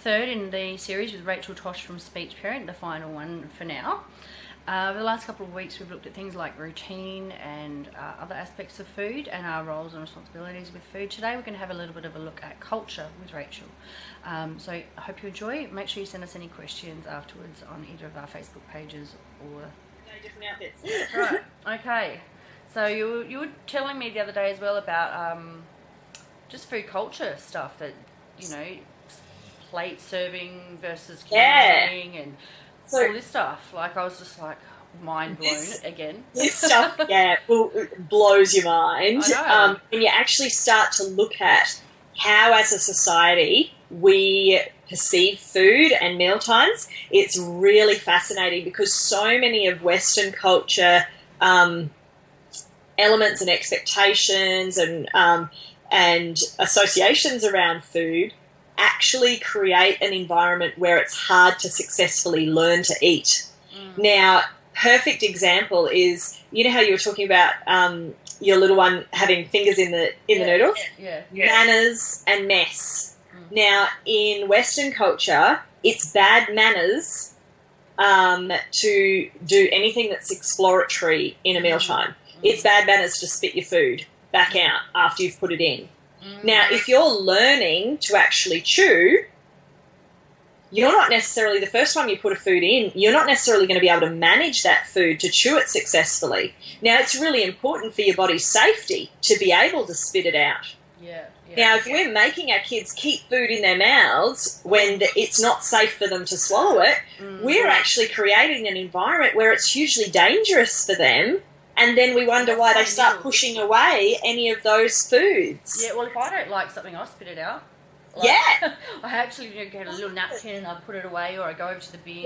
third in the series with Rachel Tosh from Speech Parent, the final one for now. Over the last couple of weeks, we've looked at things like routine and other aspects of food and our roles and responsibilities with food. Today, we're going to have a little bit of a look at culture with Rachel. So I hope you enjoy. Make sure you send us any questions afterwards on either of our Facebook pages or... No different outfits. Right. Okay. So you were telling me the other day as well about just food culture stuff that, you know, plate serving versus catering and... So, all this stuff, like I was just like mind blown again. This stuff, blows your mind. When you actually start to look at how, as a society, we perceive food and meal times, it's really fascinating because so many of Western culture elements and expectations and associations around food actually create an environment where it's hard to successfully learn to eat. Now, perfect example is, you know how you were talking about your little one having fingers in the noodles? Yeah. Manners and mess. Now, in Western culture, it's bad manners to do anything that's exploratory in a mealtime. It's bad manners to spit your food back out after you've put it in. Now, if you're learning to actually chew, you're not necessarily, the first time you put a food in, you're not necessarily going to be able to manage that food to chew it successfully. Now, it's really important for your body's safety to be able to spit it out. Yeah. Now, if we're making our kids keep food in their mouths when it's not safe for them to swallow it, we're actually creating an environment where it's hugely dangerous for them. And then we wonder why they start pushing away any of those foods. Yeah, well, if I don't like something, I'll spit it out. Like, I actually get a little napkin and I put it away, or I go over to the bin.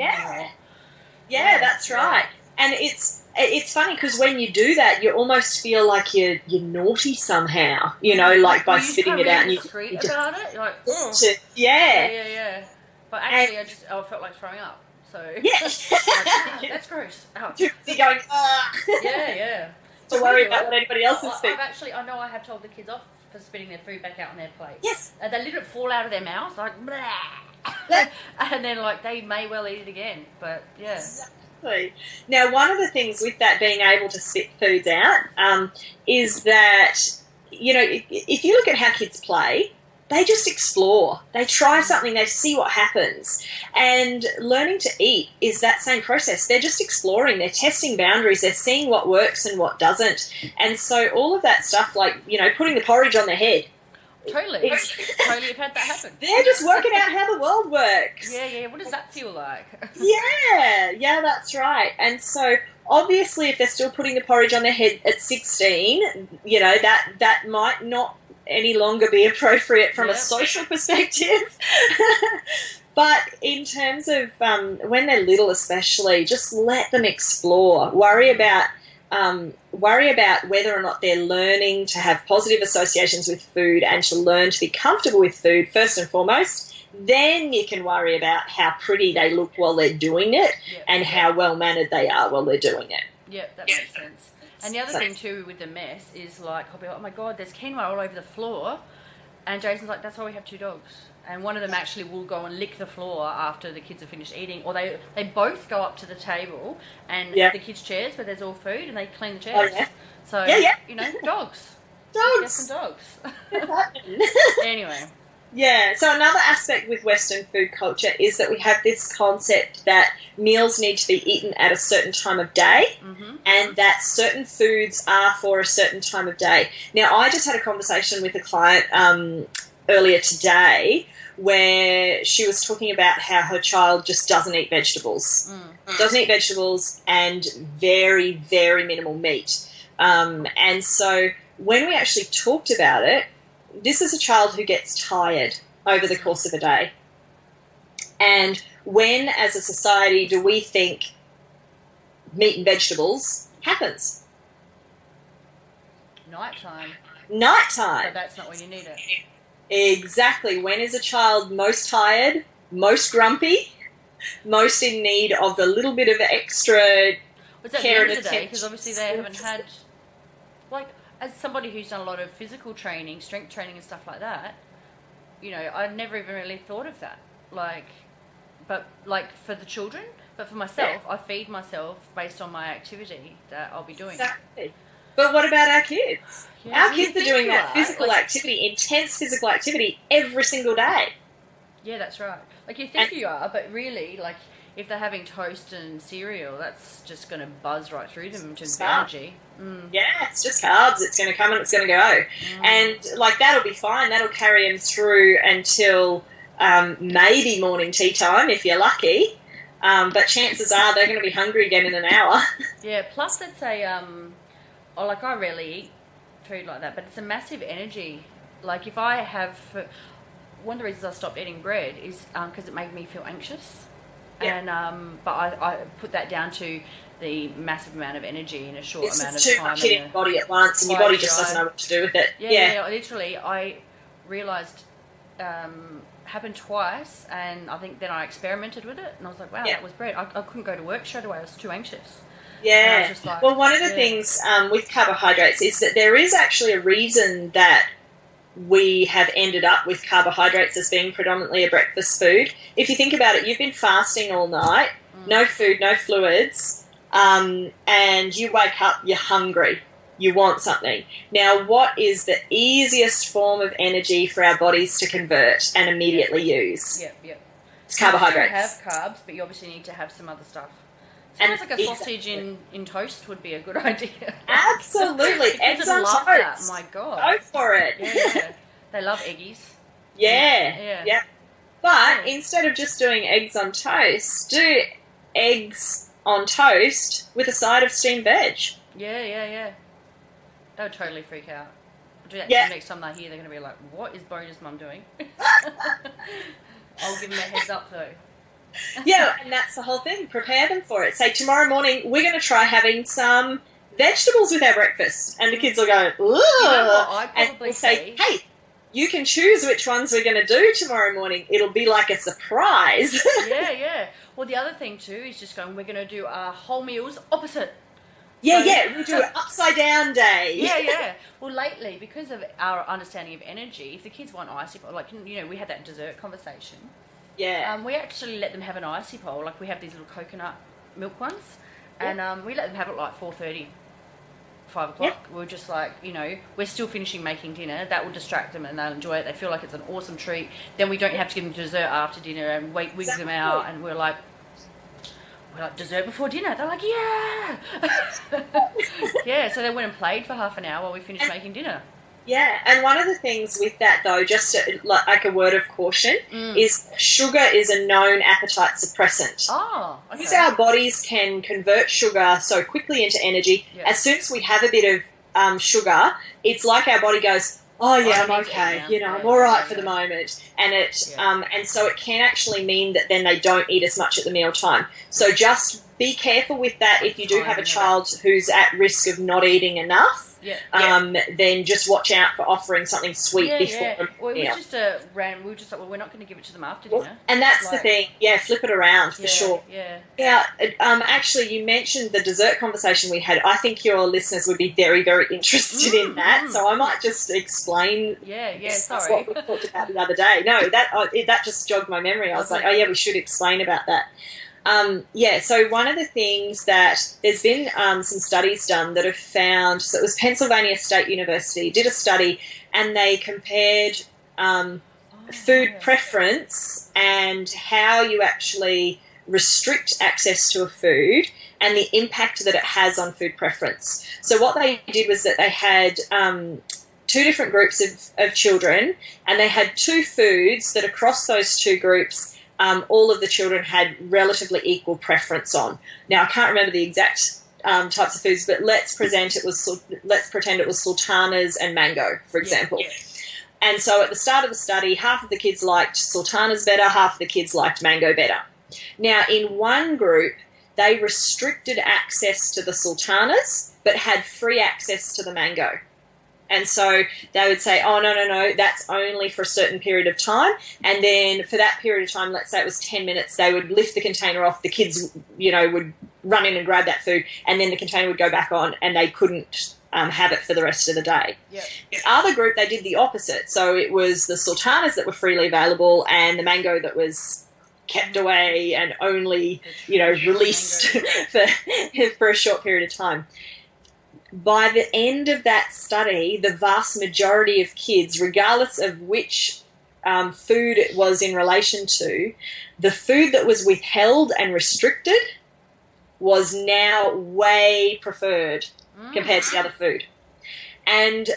That's right. And it's funny because when you do that, you almost feel like you're naughty somehow, you know, like by spitting it out. And you about it? Like, yeah. But actually, I felt like throwing up. So that's gross. Ouch. You're going, Yeah. To worry about what anybody else is thinking. I know I have told the kids off for spitting their food back out on their plate. Yes. They let it fall out of their mouths, like, and then, like, they may well eat it again. But, yeah. Exactly. Now, one of the things with that being able to spit foods out is that, you know, if you look at how kids play, they just explore. They try something, they see what happens. And learning to eat is that same process. They're just exploring, they're testing boundaries, they're seeing what works and what doesn't. And so all of that stuff, like, you know, putting the porridge on their head. Totally have had that happen. They're just working out how the world works. Yeah. What does that feel like? Yeah, that's right. And so obviously if they're still putting the porridge on their head at 16, you know, that might not any longer be appropriate from a social perspective. But in terms of when they're little especially, just let them explore. Worry about whether or not they're learning to have positive associations with food and to learn to be comfortable with food first and foremost. Then you can worry about how pretty they look while they're doing it and how well-mannered they are while they're doing it. Yeah, that makes sense. And the other thing too with the mess is like, I'll be like, oh my God, there's quinoa all over the floor. And Jason's like, that's why we have two dogs. And one of them actually will go and lick the floor after the kids have finished eating. Or they both go up to the table and the kids' chairs where there's all food and they clean the chairs. So, you know, dogs. Yes, and dogs. Anyway. Yeah, so another aspect with Western food culture is that we have this concept that meals need to be eaten at a certain time of day and that certain foods are for a certain time of day. Now, I just had a conversation with a client earlier today where she was talking about how her child just doesn't eat vegetables. Doesn't eat vegetables and very, very minimal meat. And so when we actually talked about it, this is a child who gets tired over the course of a day. And when, as a society, do we think meat and vegetables happens? Nighttime. Nighttime. But that's not when you need it. Exactly. When is a child most tired, most grumpy, most in need of a little bit of extra care and attention? Because obviously they haven't had, like, as somebody who's done a lot of physical training, strength training and stuff like that, you know, I'd never even really thought of that. like, but like for the children, but for myself, I feed myself based on my activity that I'll be doing. Exactly. But what about our kids? Yeah, Our kids are doing that physical activity, intense physical activity every single day. Yeah, that's right. Like you think you are, but really, like if they're having toast and cereal, that's just going to buzz right through them in terms of energy. Yeah, it's just carbs. It's going to come and it's going to go. And like that'll be fine. That'll carry them through until maybe morning tea time if you're lucky. But chances are they're going to be hungry again in an hour. Yeah, plus it's a, like I rarely eat food like that, but it's a massive energy. Like if I have, one of the reasons I stopped eating bread is because it made me feel anxious. Yeah. And but I put that down to the massive amount of energy in a short amount of time. It's too much hitting your body at once, and your body just doesn't know what to do with it. Yeah, literally, I realised happened twice, and I think then I experimented with it, and I was like, wow, that was bread. I couldn't go to work straight away. I was too anxious. Yeah. Just like, well, one of the things with carbohydrates is that there is actually a reason that we have ended up with carbohydrates as being predominantly a breakfast food. If you think about it, you've been fasting all night, no food, no fluids, and you wake up, you're hungry, you want something. Now, what is the easiest form of energy for our bodies to convert and immediately use? It's carbohydrates. You have carbs, but you obviously need to have some other stuff. Sounds like a sausage in toast would be a good idea. Absolutely. Eggs on toast. That. My God. Go for it. Yeah. They love eggies. Yeah. But instead of just doing eggs on toast, do eggs on toast with a side of steamed veg. Yeah. They would totally freak out. I'll do that next time they're here. They're going to be like, what is Bonus Mum doing? I'll give them a heads up though. Yeah, and that's the whole thing. Prepare them for it. Say, tomorrow morning, we're going to try having some vegetables with our breakfast. And the kids will go, ooh. And we'll say, hey, you can choose which ones we're going to do tomorrow morning. It'll be like a surprise. Yeah. Well, the other thing, too, is just going, we're going to do our whole meals opposite. Yeah, we'll do an upside down day. Yeah. Well, lately, because of our understanding of energy, if the kids want icy, like, we had that dessert conversation. Yeah. We actually let them have an icy pole. Like we have these little coconut milk ones, and we let them have it like 4:30, 5 o'clock. Yep. We're just like, we're still finishing making dinner. That will distract them, and they'll enjoy it. They feel like it's an awesome treat. Then we don't have to give them dessert after dinner and wigs them out. And we're like dessert before dinner. They're like, yeah, yeah. So they went and played for half an hour while we finished making dinner. Yeah, and one of the things with that, though, just like a word of caution, is sugar is a known appetite suppressant. Oh, okay. Because our bodies can convert sugar so quickly into energy, as soon as we have a bit of sugar, it's like our body goes, oh, yeah, I'm okay, I'm all right for the moment. And and so it can actually mean that then they don't eat as much at the mealtime. So just be careful with that if you do have a child who's at risk of not eating enough. Then just watch out for offering something sweet before. Well, we just ran. We were just like, well, we're not going to give it to them after dinner. And that's the thing. Yeah, flip it around for sure. Yeah. Actually, you mentioned the dessert conversation we had. I think your listeners would be very, very interested in that. So I might just explain. Sorry. What we talked about the other day. No, that just jogged my memory. I was like, oh yeah, we should explain about that. So one of the things that there's been some studies done that have found, so it was Pennsylvania State University did a study, and they compared food preference and how you actually restrict access to a food and the impact that it has on food preference. So what they did was that they had two different groups of children, and they had two foods that across those two groups all of the children had relatively equal preference on. Now, I can't remember the exact types of foods, but let's pretend it was sultanas and mango, for example. And so at the start of the study, half of the kids liked sultanas better, half of the kids liked mango better. Now, in one group, they restricted access to the sultanas, but had free access to the mango. And so they would say, oh, no, that's only for a certain period of time. And then for that period of time, let's say it was 10 minutes, they would lift the container off. The kids, would run in and grab that food, and then the container would go back on, and they couldn't have it for the rest of the day. The other group, they did the opposite. So it was the sultanas that were freely available and the mango that was kept away and only, released for a short period of time. By the end of that study, the vast majority of kids, regardless of which food it was in relation to, the food that was withheld and restricted was now way preferred compared to the other food. And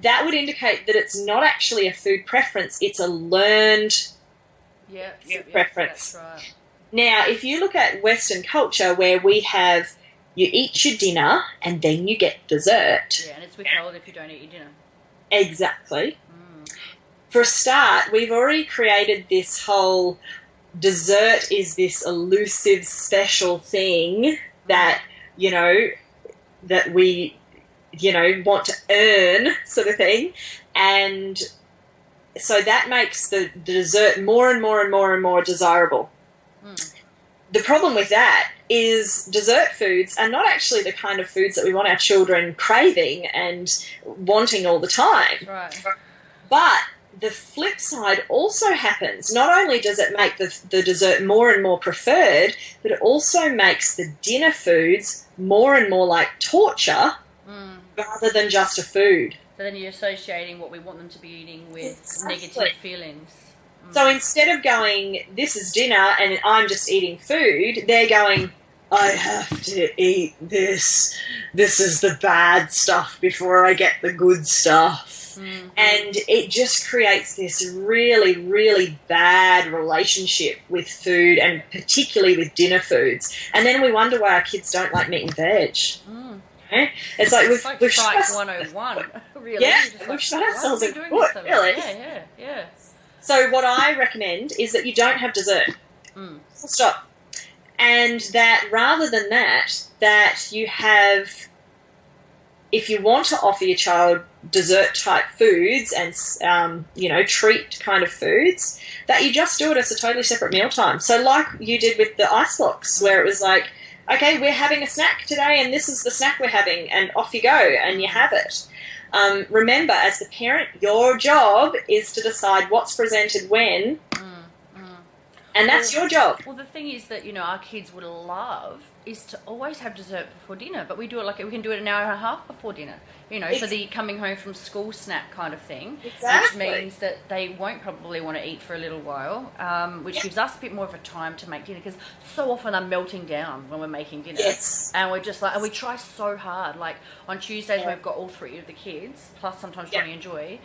that would indicate that it's not actually a food preference, it's a learned food preference. That's right. Now, if you look at Western culture where we have, you eat your dinner and then you get dessert. Yeah, and it's withheld if you don't eat your dinner. Exactly. For a start, we've already created this whole dessert is this elusive special thing that, that we, want to earn sort of thing. And so that makes the dessert more and more and more and more desirable. The problem with that is dessert foods are not actually the kind of foods that we want our children craving and wanting all the time. Right. But the flip side also happens. Not only does it make the dessert more and more preferred, but it also makes the dinner foods more and more like torture rather than just a food. So then you're associating what we want them to be eating with negative feelings. So instead of going, this is dinner and I'm just eating food, they're going, I have to eat this. This is the bad stuff before I get the good stuff. And it just creates this really, really bad relationship with food and particularly with dinner foods. And then we wonder why our kids don't like meat and veg. Okay? It's like we've shot Psych 101, really. Yeah, we've shot ourselves in the foot, really. Yeah. So what I recommend is that you don't have dessert. Full stop. And that rather than that you have, if you want to offer your child dessert type foods and, treat kind of foods, that you just do it as a totally separate mealtime. So like you did with the ice blocks where it was like, okay, we're having a snack today and this is the snack we're having and off you go and you have it. Remember, as the parent, your job is to decide what's presented when, and that's your job. Well, the thing is that, our kids would love is to always have dessert before dinner, but we do it we can do it an hour and a half before dinner, so the coming home from school snack kind of thing, exactly. Which means that they won't probably want to eat for a little while, which gives us a bit more of a time to make dinner, because so often I'm melting down when we're making dinner. Yes. And we're just and we try so hard, on Tuesdays when we've got all three of the kids, plus sometimes Johnny and Joy,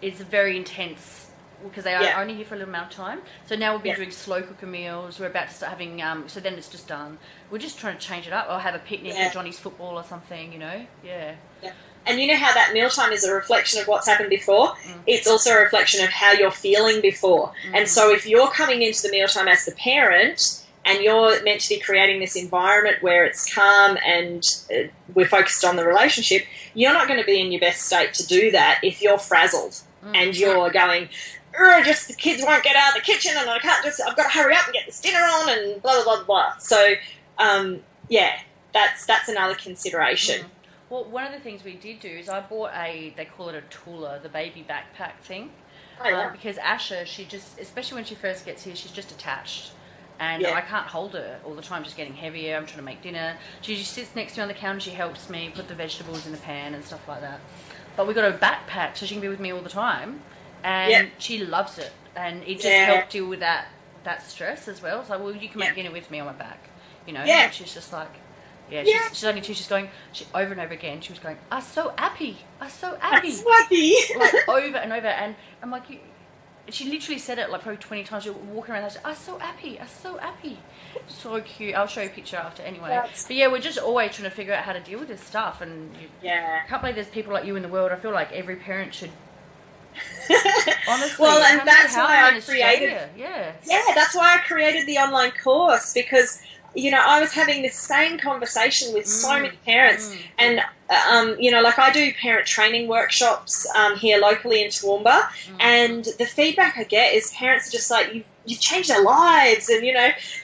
it's very intense, because they are only here for a little amount of time. So now we've been doing slow cooker meals. We're about to start having, so then it's just done. We're just trying to change it up, or have a picnic at Johnny's football or something, Yeah. And you know how that mealtime is a reflection of what's happened before? It's also a reflection of how you're feeling before. And so if you're coming into the mealtime as the parent and you're meant to be creating this environment where it's calm and we're focused on the relationship, you're not going to be in your best state to do that if you're frazzled and you're going, just the kids won't get out of the kitchen and I've got to hurry up and get this dinner on and blah, blah, blah, blah. So, that's another consideration. Well, one of the things we did do is I bought they call it a Tula, the baby backpack thing. Because Asha, she just, especially when she first gets here, she's just attached. And I can't hold her all the time, just getting heavier. I'm trying to make dinner. She just sits next to me on the counter, she helps me put the vegetables in the pan and stuff like that. But we got a backpack so she can be with me all the time. And she loves it. And it just helped deal with that stress as well. So, well, you can make dinner with me on my back. And she's just like, she's only two. She's going, over and over again. She was going, I'm so happy. I'm so happy. I'm so happy. Over and over. And I'm like, she literally said it probably 20 times. She was walking around. I'm so happy. I'm so happy. So cute. I'll show you a picture after anyway. But we're just always trying to figure out how to deal with this stuff. And I can't believe there's people like you in the world. I feel like every parent should. Honestly, well, and that's why I created. That's why I created the online course, because I was having this same conversation with so many parents, and I do parent training workshops here locally in Toowoomba, and the feedback I get is parents are just like, you've changed our lives, and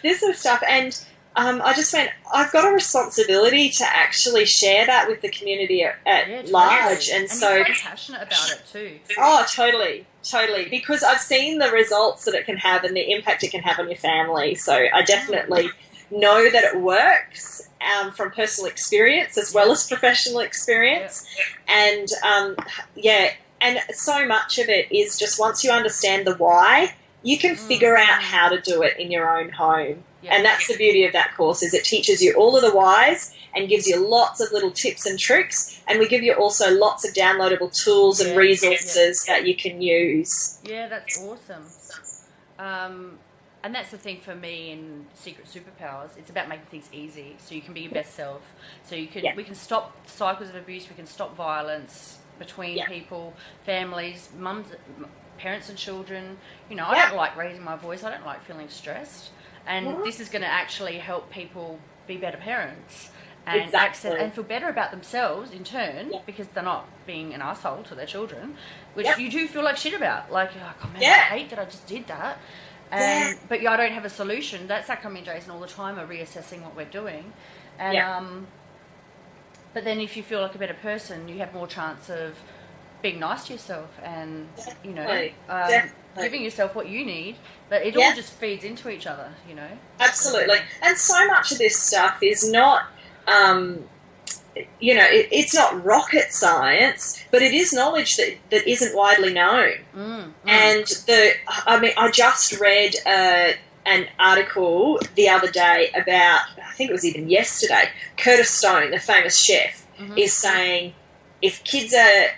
this sort of stuff, and I just went, I've got a responsibility to actually share that with the community at large, and so you're so passionate about it too. Oh, totally. Totally, because I've seen the results that it can have and the impact it can have on your family. So I definitely know that it works from personal experience as well as professional experience. And, and so much of it is just once you understand the why, you can figure out how to do it in your own home. And that's the beauty of that course, is it teaches you all of the whys and gives you lots of little tips and tricks, and we give you also lots of downloadable tools and resources that you can use. Yeah, that's awesome. And that's the thing for me in Secret Superpowers. It's about making things easy so you can be your best self. So you can we can stop cycles of abuse, we can stop violence between people, families, parents and children. You know, I don't like raising my voice, I don't like feeling stressed. And this is going to actually help people be better parents and access and feel better about themselves in turn because they're not being an asshole to their children, which you do feel like shit about. Like, oh man, I hate that I just did that. And but I don't have a solution. That's that coming, Jason, all the time, are reassessing what we're doing. And but then if you feel like a better person, you have more chance of being nice to yourself and you know giving yourself what you need, but it all just feeds into each other, you know. Absolutely. And so much of this stuff is not you know, it's not rocket science, but it is knowledge that isn't widely known. And I just read an article the other day about, I think it was even yesterday, Curtis Stone, the famous chef, is saying if kids are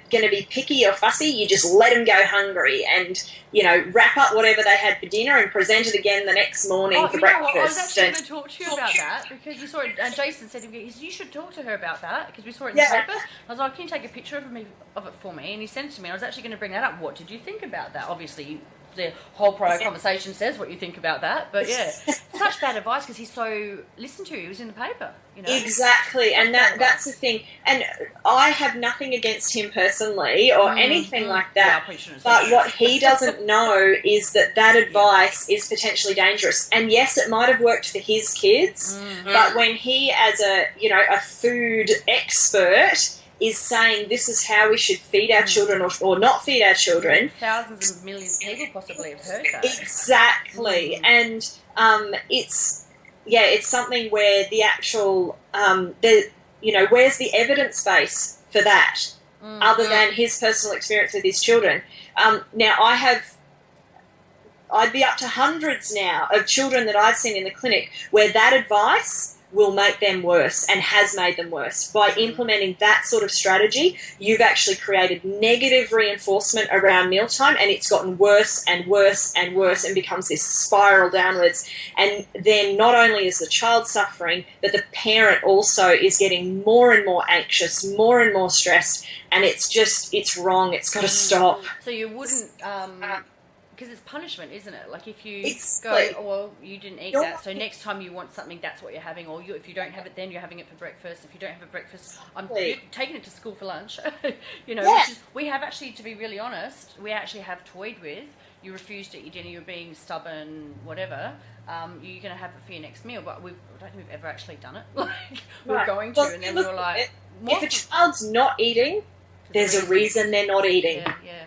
going to be picky or fussy, you just let them go hungry and, you know, wrap up whatever they had for dinner and present it again the next morning for breakfast. I was actually going to talk to you about that because you saw it, and Jason said to me, you should talk to her about that because we saw it in the paper. I was like, can you take a picture of it for me? And he sent it to me. I was actually going to bring that up. What did you think about that? Obviously, the whole prior conversation says what you think about that, but such bad advice because he's so listened to. He was in the paper, you know. Exactly, and that's the thing. And I have nothing against him personally or anything like that. But what he doesn't know is that advice is potentially dangerous. And yes, it might have worked for his kids, but when he, as a food expert, is saying this is how we should feed our children or not feed our children. Thousands of millions of people possibly have heard that. Exactly. And it's something where the actual, where's the evidence base for that other than his personal experience with his children? Now, I'd be up to hundreds now of children that I've seen in the clinic where that advice will make them worse and has made them worse. By implementing that sort of strategy, you've actually created negative reinforcement around mealtime, and it's gotten worse and worse and worse and becomes this spiral downwards. And then not only is the child suffering, but the parent also is getting more and more anxious, more and more stressed, and it's wrong. It's got to stop. So you wouldn't... because it's punishment, isn't it? Like if you go, oh, well, you didn't eat that, so next time you want something, that's what you're having. Or if you don't have it then, you're having it for breakfast. If you don't have it for breakfast, you're taking it to school for lunch. You know, which is, we have actually, to be really honest, we actually have toyed with, you refused to eat dinner, you're being stubborn, whatever, you're going to have it for your next meal. But I don't think we've ever actually done it. Like, we were going to, and then we were like... If a child's not eating, there's a reason they're not eating. Yeah.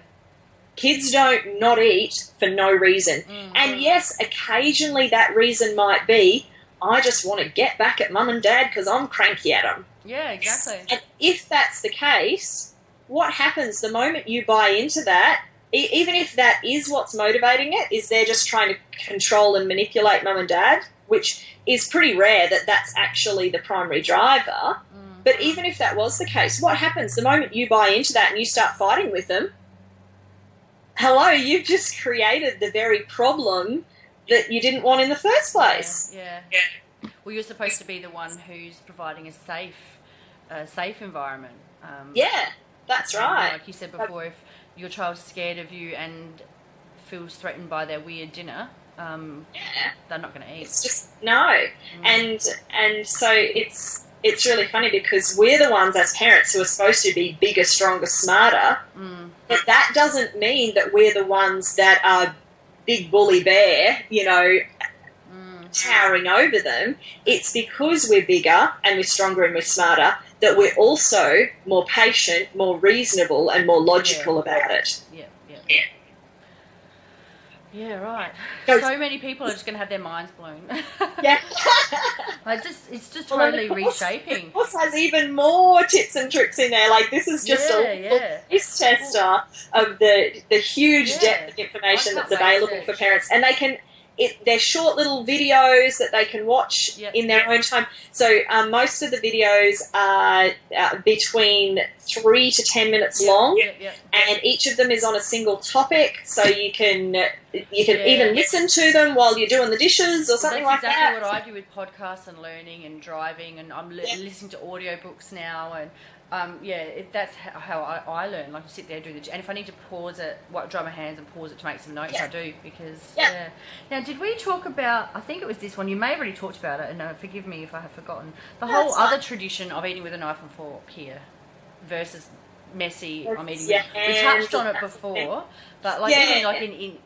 Kids don't not eat for no reason. And yes, occasionally that reason might be, I just want to get back at mum and dad because I'm cranky at them. Yeah, exactly. And if that's the case, what happens the moment you buy into that, even if that is what's motivating it, is they're just trying to control and manipulate mum and dad, which is pretty rare that that's actually the primary driver. But even if that was the case, what happens the moment you buy into that and you start fighting with them? Hello, you've just created the very problem that you didn't want in the first place. Yeah. Well, you're supposed to be the one who's providing a safe environment. That's right. Like you said before, if your child's scared of you and feels threatened by their weird dinner, they're not going to eat. It's just no. And so it's really funny because we're the ones as parents who are supposed to be bigger, stronger, smarter. But that doesn't mean that we're the ones that are big bully bear, you know, towering over them. It's because we're bigger and we're stronger and we're smarter that we're also more patient, more reasonable and more logical about it. Yeah, right. So many people are just going to have their minds blown. Yeah. It's just Well, and totally the course, reshaping. The course has even more tips and tricks in there. Like, this is just a taste tester of the huge depth of information that's available for parents. And they can, they're short little videos that they can watch in their own time. So most of the videos are between 3 to 10 minutes long, and each of them is on a single topic. So you can even listen to them while you're doing the dishes or something like that. That's exactly what I do with podcasts and learning and driving, and I'm listening to audiobooks now, and that's how I learn. Like, I sit there, do the, and if I need to pause it, dry my hands and pause it to make some notes, I do, because Now, did we talk about? I think it was this one. You may have already talked about it, and forgive me if I have forgotten. The whole other tradition of eating with a knife and fork here versus messy. I'm eating. We touched on it before, but like even like in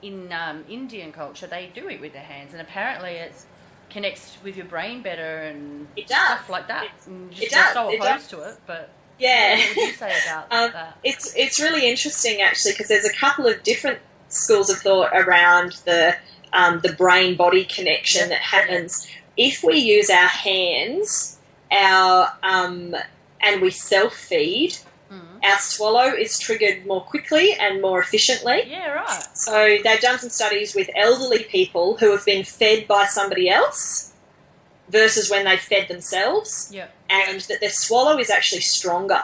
Indian culture, they do eat with their hands, and apparently it connects with your brain better and stuff like that. We're so opposed to it, but. Yeah. What would you say about that? It's really interesting, actually, because there's a couple of different schools of thought around the brain-body connection that happens if we use our hands. And we self-feed. Our swallow is triggered more quickly and more efficiently. Yeah, right. So they've done some studies with elderly people who have been fed by somebody else versus when they fed themselves, and that their swallow is actually stronger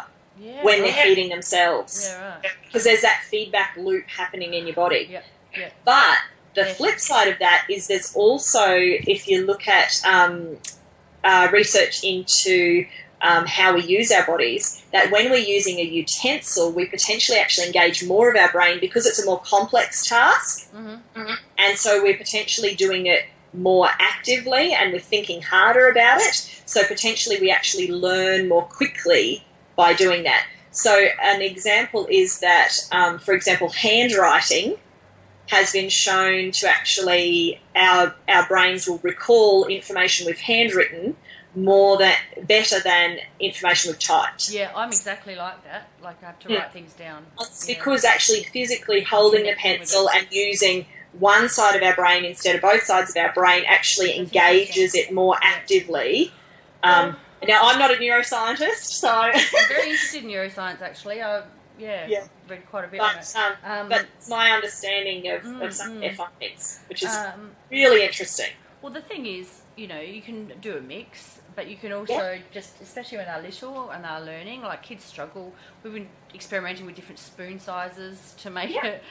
when they're feeding themselves, because there's that feedback loop happening in your body. But the flip side of that is there's also, if you look at research into how we use our bodies, that when we're using a utensil, we potentially actually engage more of our brain because it's a more complex task, and so we're potentially doing it more actively and we're thinking harder about it, so potentially we actually learn more quickly by doing that. So an example is that, for example, handwriting has been shown to actually, our brains will recall information we've handwritten better than information we've typed. Yeah, I'm exactly like that. Like, I have to write things down. It's because actually physically holding the pencil and using one side of our brain instead of both sides of our brain actually engages it more actively. Now, I'm not a neuroscientist, so... I'm very interested in neuroscience, actually. I've read quite a bit on it. But it's my understanding of some of their findings, which is really interesting. Well, the thing is, you can do a mix, but you can also just, especially when they're little and they're learning, like kids struggle. We've been experimenting with different spoon sizes to make it,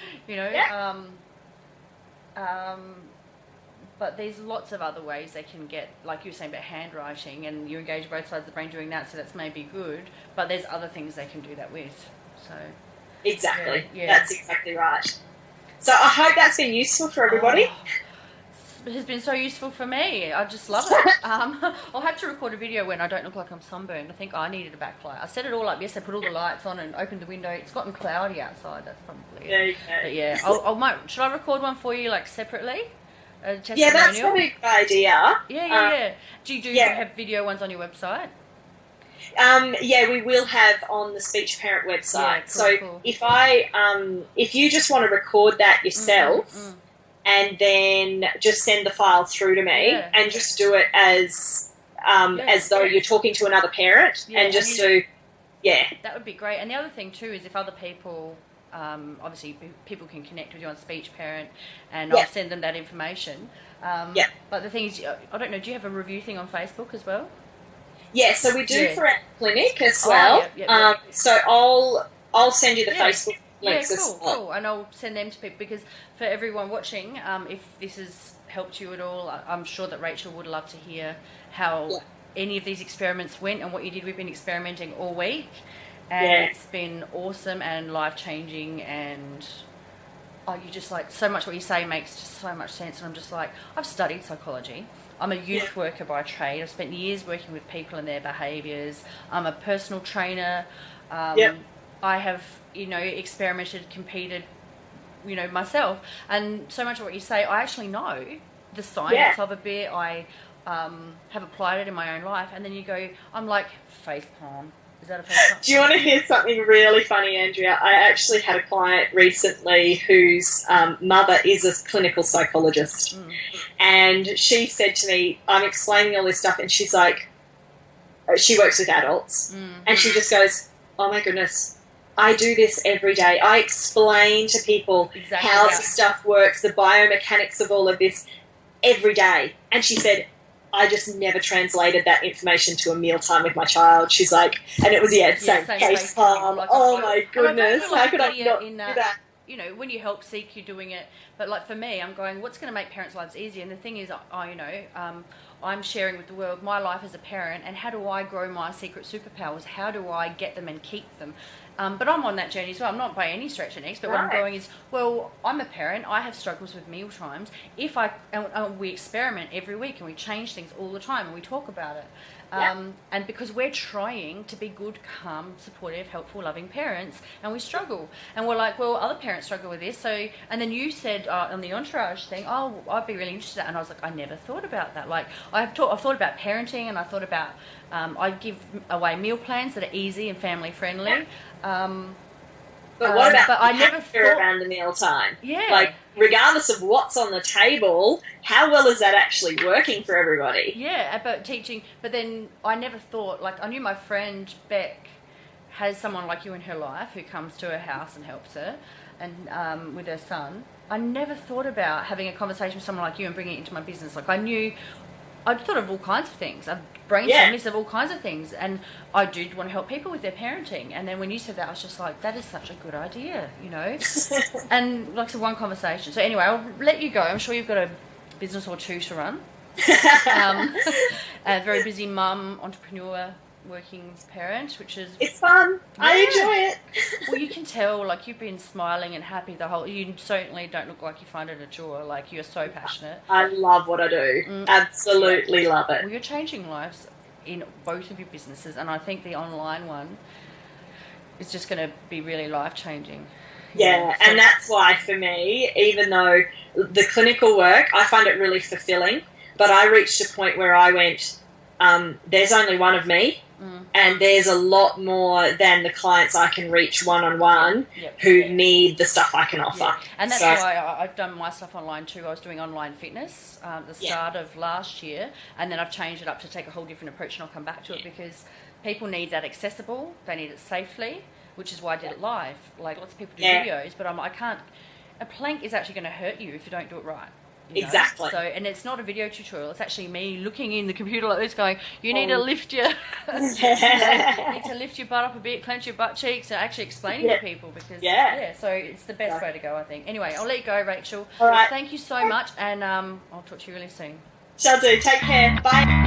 but there's lots of other ways they can get, like you were saying about handwriting, and you engage both sides of the brain doing that, so that's maybe good, but there's other things they can do that with. So exactly, that's exactly right. So I hope that's been useful for everybody. It has been so useful for me. I just love it. I'll have to record a video when I don't look like I'm sunburned. I think I needed a backlight. I set it all up yesterday, put all the lights on and opened the window. It's gotten cloudy outside. That's probably it. But yeah, should I record one for you, like, separately? Yeah, that's probably a good idea. Yeah. Do you have video ones on your website? We will have on the Speech Parent website. Cool. If you just want to record that yourself, and then just send the file through to me, and just do it as though you're talking to another parent, and just that would be great. And the other thing too is if other people, obviously people can connect with you on Speech Parent, and I'll send them that information. But the thing is, I don't know, do you have a review thing on Facebook as well? Yeah, so we do for our clinic as well. So I'll send you the Facebook links as well. Cool. And I'll send them to people, because for everyone watching, if this has helped you at all, I'm sure that Rachel would love to hear how any of these experiments went and what you did. We've been experimenting all week, and it's been awesome and life-changing, and you just, like, so much what you say makes just so much sense. And I'm just like, I've studied psychology. I'm a youth worker by trade. I've spent years working with people and their behaviours. I'm a personal trainer. I have, experimented, competed, myself. And so much of what you say, I actually know the science of a bit. I have applied it in my own life. And then you go, I'm like, facepalm. Is that a first? Do you want to hear something really funny, Andrea? I actually had a client recently whose mother is a clinical psychologist. And she said to me, I'm explaining all this stuff, and she's like, she works with adults, and she just goes, oh my goodness, I do this every day. I explain to people how this stuff works, the biomechanics of all of this every day. And she said, I just never translated that information to a mealtime with my child. She's like, and it was, same face palm. Like, oh my goodness, how could I not do that? You know, when you help seek, you're doing it. But like for me, I'm going, what's going to make parents' lives easier? And the thing is, I'm sharing with the world my life as a parent, and how do I grow my secret superpowers? How do I get them and keep them? But I'm on that journey as well. I'm not by any stretch of next, but what I'm going is, well, I'm a parent. I have struggles with meal times. We experiment every week, and we change things all the time, and we talk about it. And because we're trying to be good, calm, supportive, helpful, loving parents, and we struggle. And we're like, well, other parents struggle with this. So, and then you said on the entourage thing, oh, I'd be really interested in that. And I was like, I never thought about that. Like, I've thought about parenting, and I thought about, I give away meal plans that are easy and family friendly. But what about but I never thought around the meal time? Yeah. Like, regardless of what's on the table, how well is that actually working for everybody? Yeah, about teaching. But then I never thought, like, I knew my friend Beck has someone like you in her life who comes to her house and helps her, and with her son. I never thought about having a conversation with someone like you and bringing it into my business. Like, I'd thought of all kinds of things. I've brainstormed lists of all kinds of things, and I did want to help people with their parenting. And then when you said that, I was just like, that is such a good idea, you know? And like, so one conversation. So anyway, I'll let you go. I'm sure you've got a business or two to run. A very busy mum, entrepreneur, working parent, which is... It's fun. I enjoy it. Well, you can tell, like, you've been smiling and happy the whole... You certainly don't look like you find it a chore. Like, you're so passionate. I love what I do. Absolutely love it. Well, you're changing lives in both of your businesses, and I think the online one is just going to be really life-changing. Yeah, and that's why, for me, even though the clinical work, I find it really fulfilling, but I reached a point where I went, there's only one of me, and there's a lot more than the clients I can reach one-on-one who need the stuff I can offer. Yeah. And that's why I've done my stuff online too. I was doing online fitness at the start of last year, and then I've changed it up to take a whole different approach, and I'll come back to it because people need that accessible, they need it safely, which is why I did it live. Like, lots of people do videos, but I can't... A plank is actually going to hurt you if you don't do it right. You know? Exactly. So, and it's not a video tutorial. It's actually me looking in the computer like this, going, "You need to lift your, you need to lift your butt up a bit, clench your butt cheeks," and actually explaining to people because so it's the best way to go, I think. Anyway, I'll let you go, Rachel. All right. Thank you so much, and I'll talk to you really soon. Shall do. Take care. Bye.